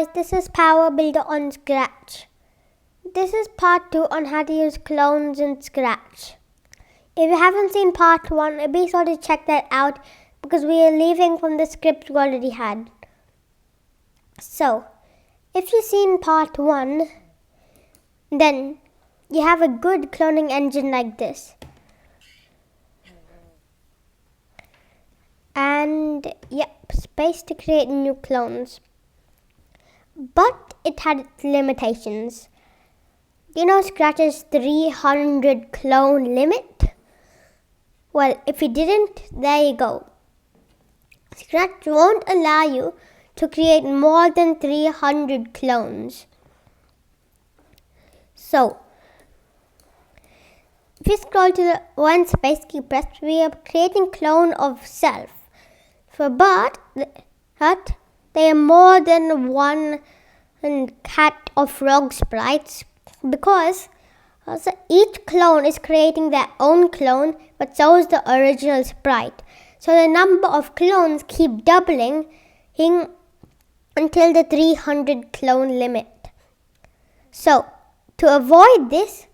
guys, this is Power Builder on Scratch. This is part 2 on how to use clones in Scratch. If you haven't seen part 1, be sure to check that out because we are leaving from the script we already had. So, if you've seen part 1, then you have a good cloning engine like this. And space to create new clones. But it had its limitations. You know Scratch's 300 clone limit? Well, if you didn't, there you go. Scratch won't allow you to create more than 300 clones. So, if you scroll to the one space key pressed, we are creating clone of self. But there are more than one cat or frog sprites because each clone is creating their own clone, but so is the original sprite. So the number of clones keep doubling until the 300 clone limit. So to avoid this,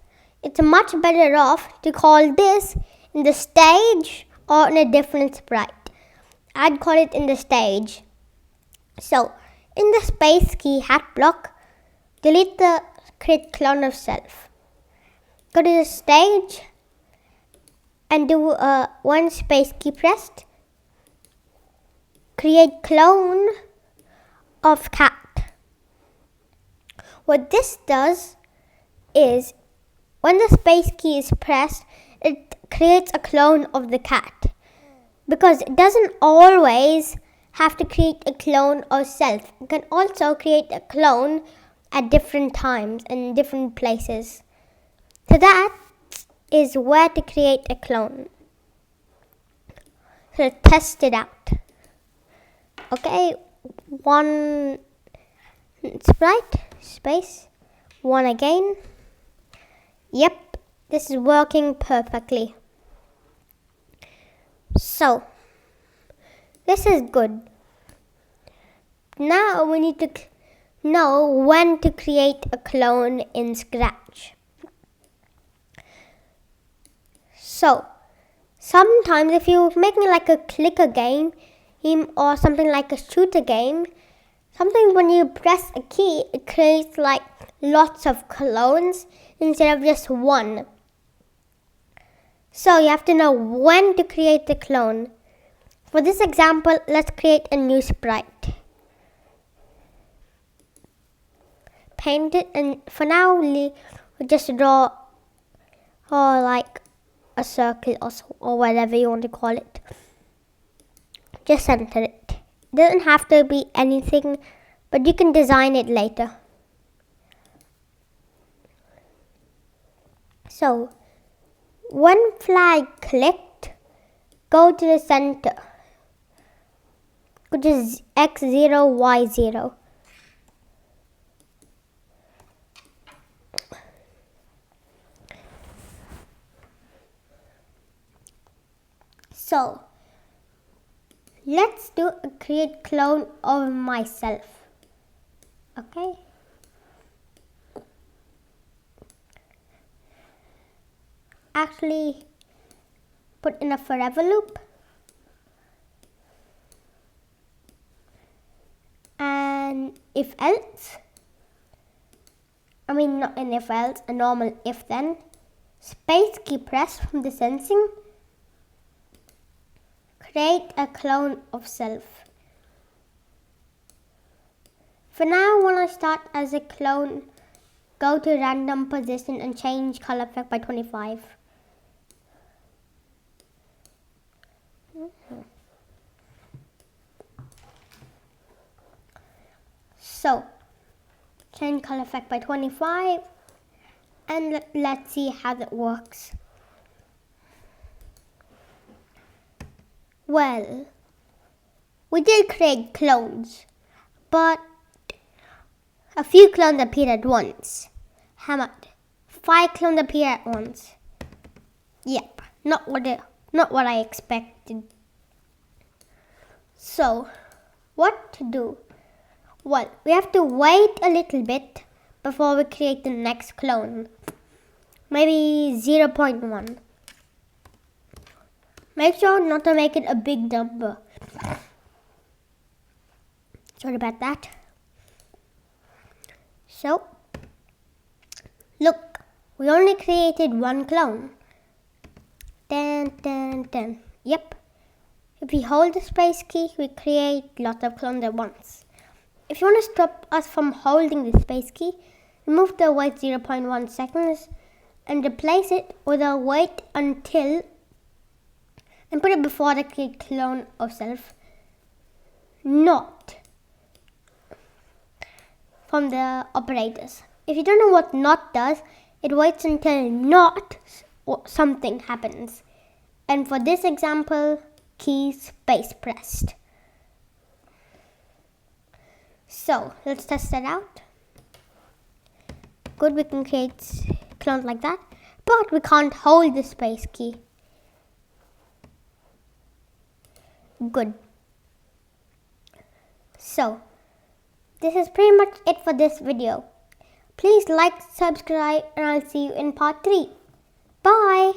it's much better off to call this in the stage or in a different sprite. I'd call it in the stage. So, in the space key hat block, delete the create clone of self. Go to the stage and do one space key pressed. Create clone of cat. What this does is, when the space key is pressed, it creates a clone of the cat. Because it doesn't always have to create a clone of self. You can also create a clone at different times and different places. So that is where to create a clone. So test it out. Okay, one sprite, space, one again. Yep, this is working perfectly. So, this is good. Now we need to know when to create a clone in Scratch. So, sometimes if you're making like a clicker game or something like a shooter game, sometimes when you press a key, it creates like lots of clones instead of just one. So you have to know when to create the clone. For this example, let's create a new sprite. Paint it, and for now we'll just draw like a circle or whatever you want to call it. Just center it. It doesn't have to be anything, but you can design it later. So, when flag clicked, go to the center, which is X0, Y0. So, let's do a create clone of myself. Okay. Actually, put in a forever loop. And if else, not an if else, a normal if then. Space key press from the sensing. Create a clone of self. For now, when I start as a clone, go to random position and change color effect by 25. So, change color effect by 25 and let's see how that works. Well, we did create clones, but a few clones appeared at once. How much? 5 clones appear at once. Yep, not what I expected. So, what to do? Well, we have to wait a little bit before we create the next clone. Maybe 0.1. Make sure not to make it a big number. Sorry about that. So, look, we only created one clone. Dun. Yep. If we hold the space key, we create lots of clones at once. If you want to stop us from holding the space key, remove the wait 0.1 seconds and replace it with a wait until and put it before the create clone of self, not from the operators. If you don't know what not does, it waits until not or something happens. And for this example, key space pressed. So let's test that out. Good, we can create clones like that, but we can't hold the space key. Good. So this is pretty much it for this video. Please like, subscribe, and I'll see you in part 3. Bye!